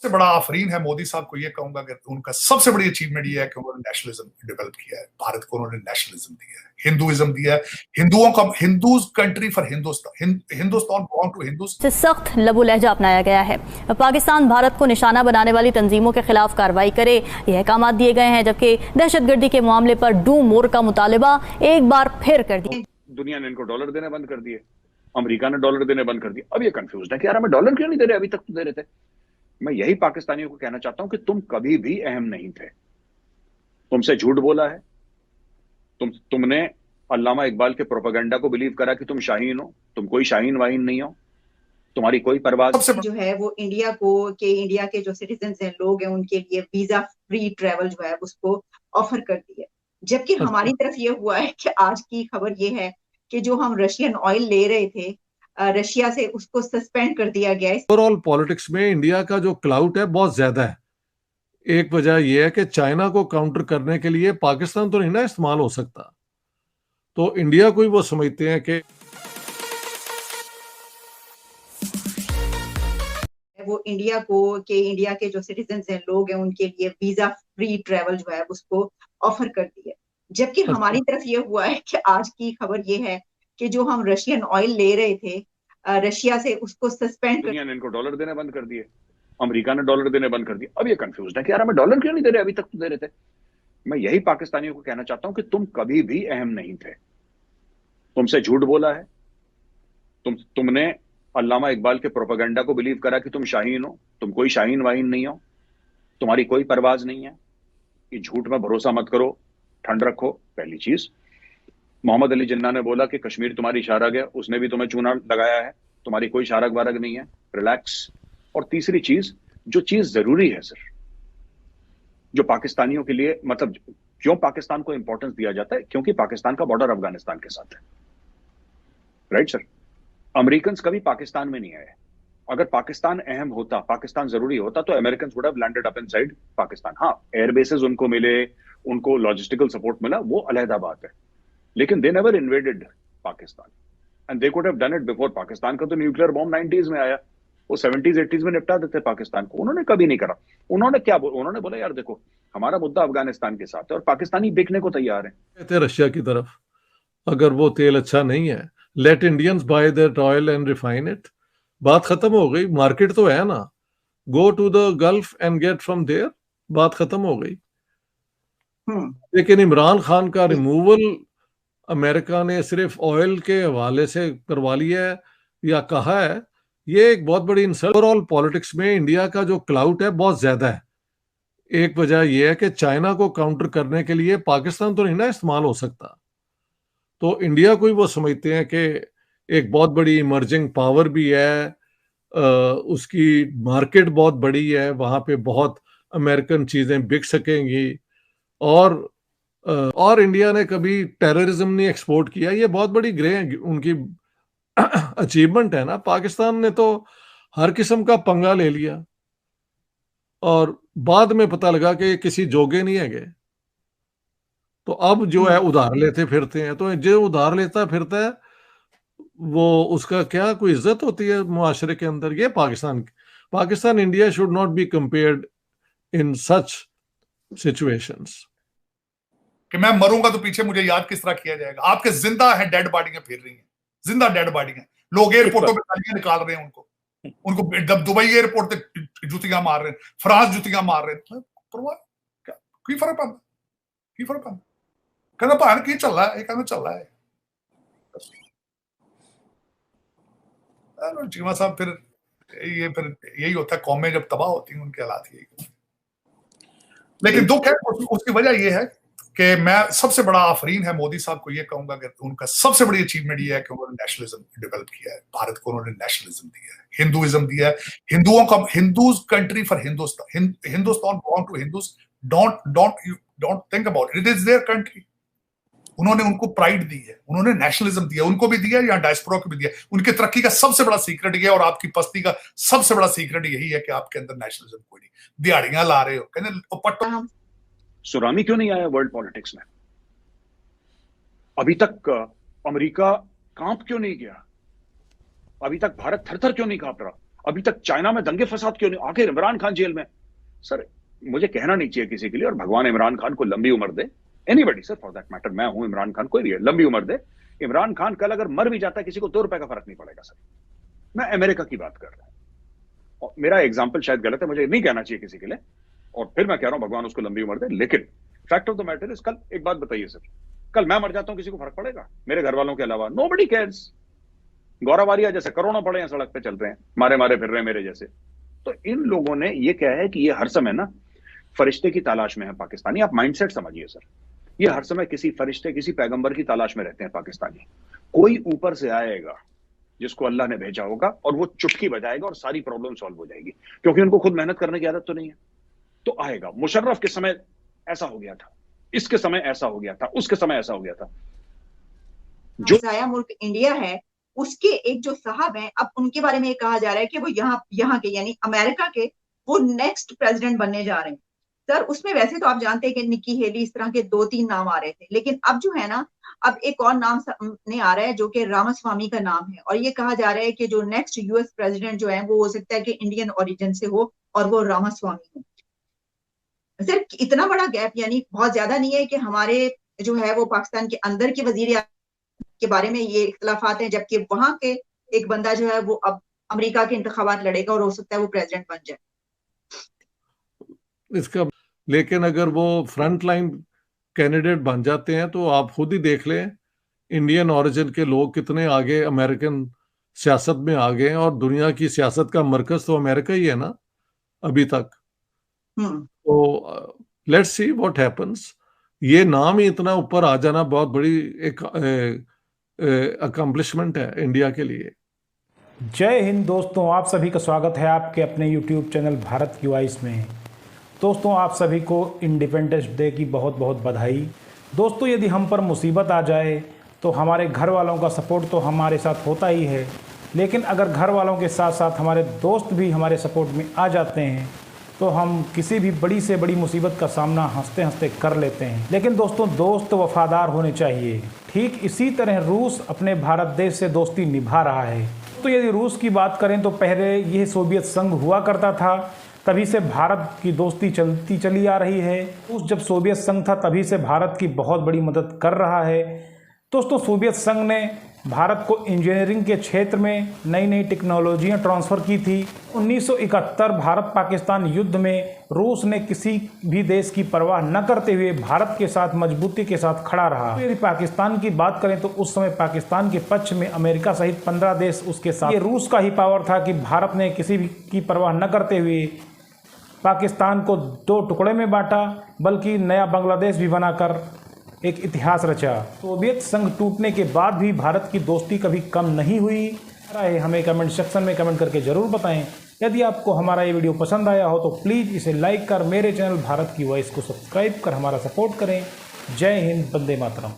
सबसे बड़ा आफरीन है मोदी साहब को, ये कहूंगा कि उनका सबसे बड़ी अचीवमेंट ये है कि उन्होंने नेशनलिज्म डेवलप किया है। भारत को उन्होंने नेशनलिज्म दिया है, हिंदुइज्म दिया है, हिंदुओं का Hindus country for Hindustan, Hindustan belong to Hindus से सख्त लबो लहजा अपनाया गया है। पाकिस्तान भारत को निशाना बनाने वाली तंजीमों के खिलाफ कार्रवाई करे, ये अहकाम दिए गए हैं। जबकि दहशतगर्दी के मामले पर डू मोर का मुतालबा एक बार फिर कर दिया। दुनिया ने इनको डॉलर देने बंद कर दिए, अमेरिका ने डॉलर देने बंद कर दिए। अब ये कंफ्यूज है कि यार हमें डॉलर क्यों नहीं दे रहे, अभी तक तो दे रहे थे। मैं यही पाकिस्तानियों को कहना चाहता हूं कि तुम कभी भी अहम नहीं थे, तुमसे झूठ बोला है, तुमने अल्लामा इकबाल के प्रोपेगेंडा को बिलीव करा कि तुम शाहीन हो। तुम कोई शाहीन वाहीन नहीं हो, तुम्हारी कोई परवाह जो है वो इंडिया के जो सिटीजन हैं, लोग हैं, उनके लिए वीजा फ्री ट्रेवल जो है उसको ऑफर कर दिया। जबकि हमारी तरफ ये हुआ है कि आज की खबर ये है कि जो हम रशियन ऑयल ले रहे थे रशिया से, उसको सस्पेंड कर दिया गया है। ओवरऑल पॉलिटिक्स में इंडिया का जो क्लाउट है बहुत ज्यादा है। एक वजह यह है कि चाइना को काउंटर करने के लिए पाकिस्तान तो नहीं ना इस्तेमाल हो सकता, तो इंडिया को ही वो समझते हैं कि वो इंडिया के जो सिटीजन हैं, लोग हैं, उनके लिए वीजा फ्री ट्रेवल जो है उसको ऑफर कर दिया। जबकि हमारी तरफ ये हुआ है कि आज की खबर ये है कि जो हम रशियन ऑयल ले रहे थे रशिया से, उसको सस्पेंड दुनिया ने इनको डॉलर देने बंद कर दिए, अमेरिका ने डॉलर देने बंद कर दिए। अब ये कंफ्यूज है कि यार हमें डॉलर क्यों नहीं दे रहे, अभी तक तो दे रहे थे। मैं यही पाकिस्तानियों को कहना चाहता हूं कि तुम कभी भी अहम नहीं थे, तुमसे झूठ बोला है, तुमने अल्लामा इकबाल के प्रोपेगेंडा को बिलीव करा कि तुम शाहीन हो। तुम कोई शाहीन वाहीन नहीं हो, तुम्हारी कोई परवाज नहीं है। ये झूठ में भरोसा मत करो, ठंड रखो। पहली चीज, मोहम्मद अली जिन्ना ने बोला कि कश्मीर तुम्हारी शारग है, उसने भी तुम्हें चूना लगाया है, तुम्हारी कोई शारग वारग नहीं है, रिलैक्स। और तीसरी चीज, जो चीज जरूरी है सर, जो पाकिस्तानियों के लिए, मतलब क्यों पाकिस्तान को इंपॉर्टेंस दिया जाता है, क्योंकि पाकिस्तान का बॉर्डर अफगानिस्तान के साथ है, राइट सर। अमेरिकन कभी पाकिस्तान में नहीं आए। अगर पाकिस्तान अहम होता, पाकिस्तान जरूरी होता, तो American would have landed up inside Pakistan. हाँ, एयर बेसेस उनको मिले, उनको लॉजिस्टिकल सपोर्ट मिला, वो अलहदा बात है, लेकिन they never invaded Pakistan and they could have done it before. Pakistan का तो न्यूक्लियर बॉम्ब 90s में आया, वो 70s 80s में निपटा देते पाकिस्तान को। उन्होंने कभी नहीं करा। उन्होंने क्या बोला? उन्होंने बोला यार देखो, हमारा मुद्दा अफगानिस्तान के साथ है और पाकिस्तानी बिकने को तैयार है। कहते रशिया की तरफ, अगर वो तेल अच्छा नहीं है, let Indians buy that oil and refine it. बात खत्म हो गई, मार्केट तो है ना, go to the Gulf and get from there, बात खत्म हो गई। लेकिन इमरान खान का रिमूवल अमेरिका ने सिर्फ ऑयल के हवाले से करवा लिया है या कहा है, ये एक बहुत बड़ी इंसल्ट। ओवरऑल पॉलिटिक्स में इंडिया का जो क्लाउट है बहुत ज्यादा है। एक वजह यह है कि चाइना को काउंटर करने के लिए पाकिस्तान तो नहीं ना इस्तेमाल हो सकता, तो इंडिया को ही वो समझते हैं कि एक बहुत बड़ी इमर्जिंग पावर भी है, उसकी मार्केट बहुत बड़ी है, वहां पे बहुत अमेरिकन चीजें बिक सकेंगी। और इंडिया ने कभी टेररिज्म नहीं एक्सपोर्ट किया, ये बहुत बड़ी उनकी अचीवमेंट है ना। पाकिस्तान ने तो हर किस्म का पंगा ले लिया और बाद में पता लगा कि किसी जोगे नहीं है गए, तो अब जो है उधार लेते फिरते हैं। तो जो उधार लेता फिरता है वो, उसका क्या कोई इज्जत होती है मुआशरे के अंदर? ये Pakistan India should not be compared in such situations. कि मैं मरूंगा तो पीछे मुझे याद किस तरह किया जाएगा। आपके जिंदा है, डेड बॉडीਆਂ फिर रही हैं, जिंदा डेड बॉडीਆਂ। लोग एयरपोर्टों पे गालियां निकाल रहे हैं उनको दुबई एयरपोर्ट पे जुतियां मार रहे हैं, फ्रांस जुतियां मार रहे हैं। की फर्क पैंदा कहना भान की चल रहा है, कहना चल रहा है चीमा साहब। फिर यही होता है, कौमें जब तबाह होती हैं उनके हालात यही। लेकिन दुख है, उसकी वजह यह है कि मैं सबसे बड़ा आफरीन है मोदी साहब को, ये कहूंगा कि उनका सबसे बड़ी अचीवमेंट ये है कि उन्होंने नेशनलिज्म डेवलप किया है। भारत को उन्होंने नेशनलिज्म दिया है, हिंदुइज्म दिया है, हिंदुओं का Hindus country for Hindustan, Hindustan belong to Hindus. Don't think about it, is their country. उन्होंने उनको प्राइड दी है, उन्होंने नेशनलिज्म दिया, उनको भी दिया या डायस्पोरा को भी दिया। उनकी तरक्की का सबसे बड़ा सीक्रेट ये, और आपकी पस्ती का सबसे बड़ा सीक्रेट यही है कि आपके अंदर नेशनलिज्म कोई नहीं। दिहाड़ियां ला रहे हो, कहने सुनामी क्यों नहीं आया वर्ल्ड पॉलिटिक्स में? अभी तक अमेरिका कांप क्यों नहीं गया? अभी तक भारत थर थर क्यों नहीं कांप रहा? अभी तक चाइना में दंगे फसाद क्यों नहीं, आखिर इमरान खान जेल में। सर मुझे कहना नहीं चाहिए किसी के लिए, और भगवान इमरान खान को लंबी उम्र दे, anybody sir for that matter, मैं हूं, इमरान खान कोई भी है, लंबी उम्र दे। इमरान खान कल अगर मर भी जाता है, किसी को 2 रुपए का फर्क नहीं पड़ेगा सर। मैं अमेरिका की बात कर रहा हूं, और मेरा एग्जाम्पल शायद गलत है, मुझे नहीं कहना चाहिए किसी के लिए, और फिर मैं कह रहा हूं भगवान उसको लंबी उम्र दे, लेकिन fact of the matter is, कल एक बात बताइए सर, कल मैं मर जाता हूं, किसी को फर्क पड़ेगा मेरे घर वालों के अलावा? Nobody cares. गौरव आर्या जैसे करोड़ों पड़े हैं सड़क पे चल रहे हैं, मारे मारे फिर रहे हैं मेरे जैसे। तो इन लोगों ने ये क्या है कि ये हर समय ना फरिश्ते की तलाश में है पाकिस्तानी। आप माइंडसेट समझिए सर, ये हर समय किसी फरिश्ते, किसी पैगंबर की तलाश में रहते हैं पाकिस्तानी। कोई ऊपर से आएगा जिसको अल्लाह ने भेजा होगा, और वो चुटकी बजाएगा और सारी प्रॉब्लम सॉल्व हो जाएगी, क्योंकि उनको खुद मेहनत करने की आदत तो नहीं है। तो आएगा, मुशर्रफ के समय ऐसा हो गया था, इसके समय ऐसा हो गया था, उसके समय ऐसा हो गया था। जो साया मुल्क इंडिया है, उसके एक जो साहब हैं, अब उनके बारे में ये कहा जा रहा है कि वो यहाँ के यानी अमेरिका के वो नेक्स्ट प्रेसिडेंट बनने जा रहे हैं। सर उसमें वैसे तो आप जानते हैं कि निक्की हेली, इस तरह के 2-3 नाम आ रहे थे, लेकिन अब जो है ना, अब एक और नाम सामने आ रहा है जो कि रामास्वामी का नाम है, और ये कहा जा रहा है कि जो नेक्स्ट यूएस प्रेसिडेंट जो है वो हो सकता है कि इंडियन ओरिजिन से हो, और वो रामास्वामी हो। सर इतना बड़ा गैप यानी बहुत ज्यादा नहीं है कि हमारे जो है वो पाकिस्तान के अंदर के वजीर के बारे में ये इख्तलाफात हैं, जबकि वहां के एक बंदा जो है वो अब अमेरिका के इंतखाबात लड़ेगा और हो सकता है वो प्रेसिडेंट बन जाए इसका। लेकिन अगर वो फ्रंट लाइन कैंडिडेट बन जाते हैं तो आप खुद ही देख लें, इंडियन ओरिजिन के लोग कितने आगे अमेरिकन सियासत में आ गए हैं, और दुनिया की सियासत का मरकज तो अमेरिका ही है ना अभी तक। तो लेट्स सी व्हाट हैपेंस। ये नाम ही इतना ऊपर आ जाना बहुत बड़ी एक अकम्पलिशमेंट है इंडिया के लिए। जय हिंद दोस्तों, आप सभी का स्वागत है आपके अपने YouTube चैनल भारत की वॉइस में। दोस्तों आप सभी को इंडिपेंडेंस डे की बहुत बहुत बधाई। दोस्तों यदि हम पर मुसीबत आ जाए तो हमारे घर वालों का सपोर्ट तो हमारे साथ होता ही है, लेकिन अगर घर वालों के साथ साथ हमारे दोस्त भी हमारे सपोर्ट में आ जाते हैं तो हम किसी भी बड़ी से बड़ी मुसीबत का सामना हंसते हंसते कर लेते हैं। लेकिन दोस्तों दोस्त वफादार होने चाहिए। ठीक इसी तरह रूस अपने भारत देश से दोस्ती निभा रहा है। तो यदि रूस की बात करें तो पहले यह सोवियत संघ हुआ करता था, तभी से भारत की दोस्ती चलती चली आ रही है। रूस जब सोवियत संघ था तभी से भारत की बहुत बड़ी मदद कर रहा है। दोस्तों सोवियत संघ ने भारत को इंजीनियरिंग के क्षेत्र में नई नई टेक्नोलॉजियां ट्रांसफ़र की थी। 1971 भारत पाकिस्तान युद्ध में रूस ने किसी भी देश की परवाह न करते हुए भारत के साथ मजबूती के साथ खड़ा रहा। तो यदि पाकिस्तान की बात करें तो उस समय पाकिस्तान के पक्ष में अमेरिका सहित 15 देश उसके साथ। ये रूस का ही पावर था कि भारत ने किसी भी की परवाह न करते हुए पाकिस्तान को 2 टुकड़े में बांटा, बल्कि नया बांग्लादेश भी बनाकर एक इतिहास रचा। सोवियत संघ टूटने के बाद भी भारत की दोस्ती कभी कम नहीं हुई। हमें कमेंट सेक्शन में कमेंट करके ज़रूर बताएं। यदि आपको हमारा ये वीडियो पसंद आया हो तो प्लीज़ इसे लाइक कर मेरे चैनल भारत की वॉइस को सब्सक्राइब कर हमारा सपोर्ट करें। जय हिंद, वंदे मातरम।